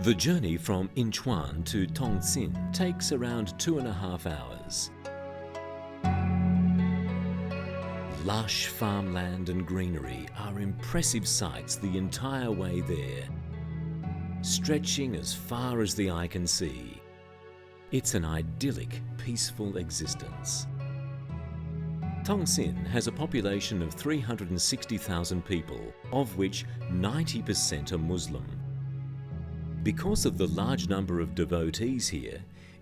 The journey from Incheon to Tongxin takes around 2.5 hours. Lush farmland and greenery are impressive sights the entire way there, stretching as far as the eye can see. It's an idyllic, peaceful existence. Tongxin has a population of 360,000 people, of which 90% are Muslim. Because of the large number of devotees here,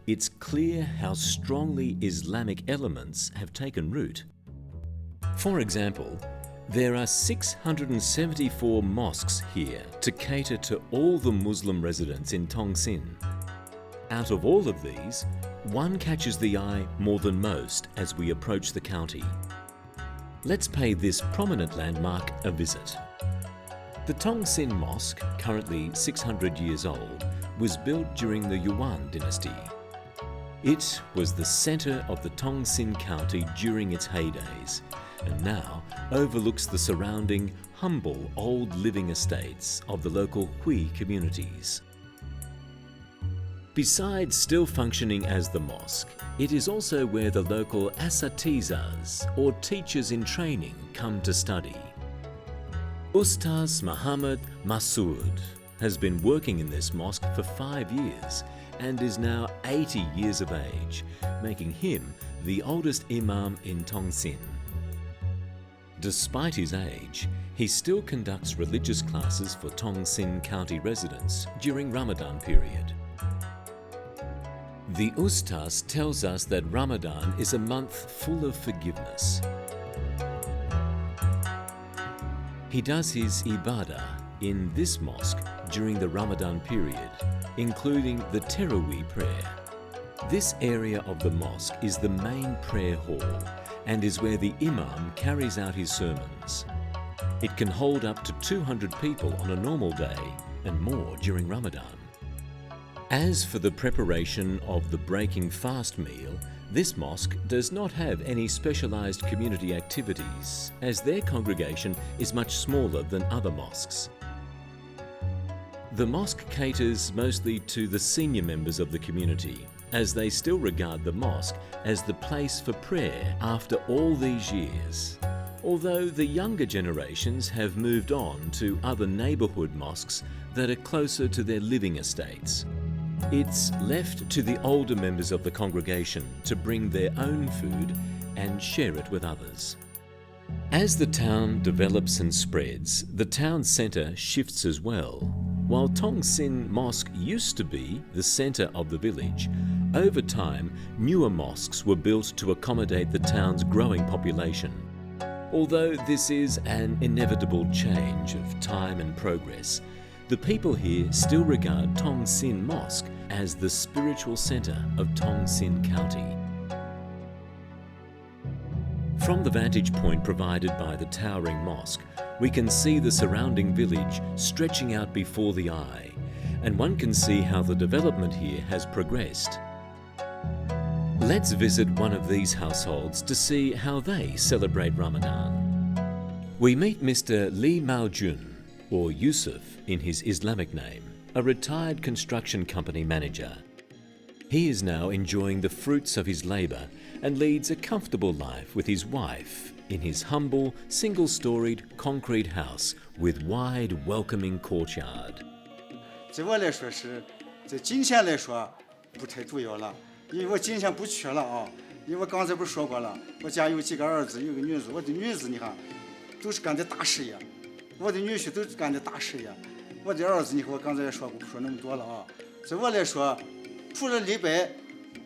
it's clear how strongly Islamic elements have taken root. For example, there are 674 mosques here to cater to all the Muslim residents in Tongxin. Out of all of these, one catches the eye more than most as we approach the county. Let's pay this prominent landmark a visit. The Tongxin Mosque, currently 600 years old, was built during the Yuan Dynasty. It was the centre of the Tongxin County during its heydays, and now overlooks the surrounding humble old living estates of the local Hui communities. Besides still functioning as the mosque, it is also where the local asatizas, or teachers in training, come to study. Ustaz Muhammad Masood has been working in this mosque for 5 years and is now 80 years of age, making him the oldest Imam in Tongxin. Despite his age, he still conducts religious classes for Tongxin County residents during Ramadan period. The Ustaz tells us that Ramadan is a month full of forgiveness. He does his ibadah in this mosque during the Ramadan period, including the Taraweeh prayer. This area of the mosque is the main prayer hall and is where the Imam carries out his sermons. It can hold up to 200 people on a normal day and more during Ramadan. As for the preparation of the breaking fast meal, this mosque does not have any specialized community activities, as their congregation is much smaller than other mosques. The mosque caters mostly to the senior members of the community, as they still regard the mosque as the place for prayer after all these years, although the younger generations have moved on to other neighborhood mosques that are closer to their living estates. It's left to the older members of the congregation to bring their own food and share it with others. As the town develops and spreads, the town centre shifts as well. While Tongxin Mosque used to be the centre of the village, over time newer mosques were built to accommodate the town's growing population. Although this is an inevitable change of time and progress, the people here still regard Tongxin Mosque as the spiritual centre of Tongxin County. From the vantage point provided by the towering mosque, we can see the surrounding village stretching out before the eye, and one can see how the development here has progressed. Let's visit one of these households to see how they celebrate Ramadan. We meet Mr. Li Maojun, or Yusuf in his Islamic name, a retired construction company manager. He is now enjoying the fruits of his labour and leads a comfortable life with his wife in his humble, single-storied concrete house with wide, welcoming courtyard. 对我来说是在金钱来说不太重要了，因为我金钱不缺了啊。因为我刚才不是说过了，我家有几个儿子，有个女子，我的女子你看都是干的大事业。 我的女婿都干的大事业，我的儿子，你看我刚才也说过，不说那么多了啊。对我来说，除了礼拜，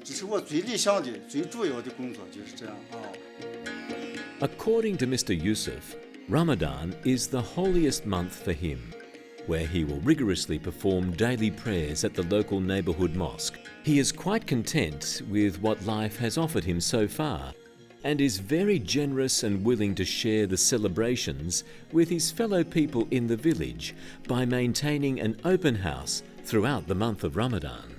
这是我最理想的、最主要的工作，就是这样啊。According to Mr. Yusuf, Ramadan is the holiest month for him, where he will rigorously perform daily prayers at the local neighbourhood mosque. He is quite content with what life has offered him so far, and is very generous and willing to share the celebrations with his fellow people in the village by maintaining an open house throughout the month of Ramadan.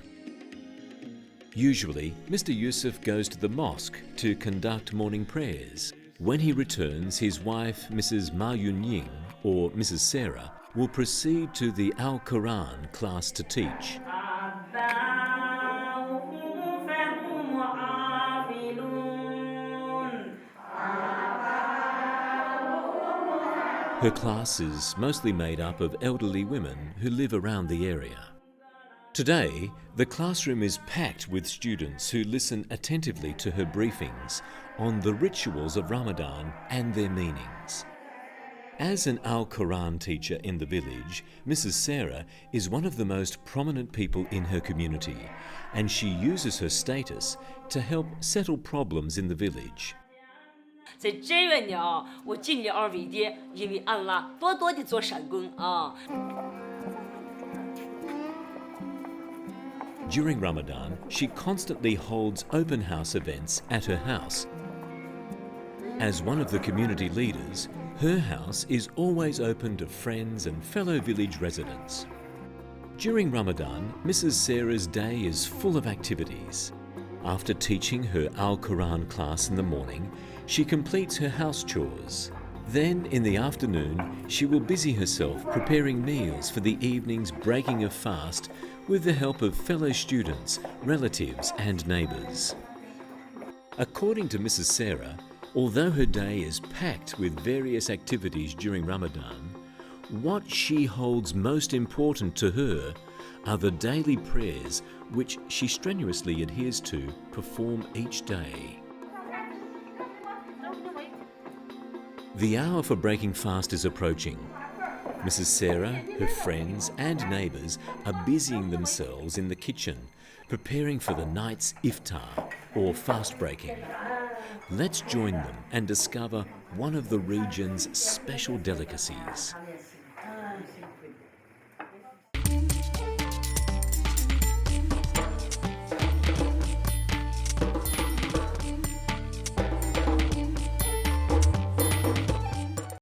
Usually, Mr. Yusuf goes to the mosque to conduct morning prayers. When he returns, his wife, Mrs. Ma Yunying, or Mrs. Sarah, will proceed to the AlQuran class to teach. Her class is mostly made up of elderly women who live around the area. Today, the classroom is packed with students who listen attentively to her briefings on the rituals of Ramadan and their meanings. As an Al-Quran teacher in the village, Mrs. Sarah is one of the most prominent people in her community, and she uses her status to help settle problems in the village. 在这月呢，我尽力而为的，因为安拉多多的做善功啊。 During Ramadan, she constantly holds open house events at her house. As one of the community leaders, her house is always open to friends and fellow village residents. During Ramadan, Mrs. Sarah's day is full of activities. After teaching her Al-Quran class in the morning, she completes her house chores. Then, in the afternoon, she will busy herself preparing meals for the evening's breaking of fast with the help of fellow students, relatives and neighbours. According to Mrs. Sarah, although her day is packed with various activities during Ramadan, what she holds most important to her are the daily prayers which she strenuously adheres to perform each day. The hour for breaking fast is approaching. Mrs. Sarah, her friends and neighbours are busying themselves in the kitchen, preparing for the night's iftar or fast breaking. Let's join them and discover one of the region's special delicacies.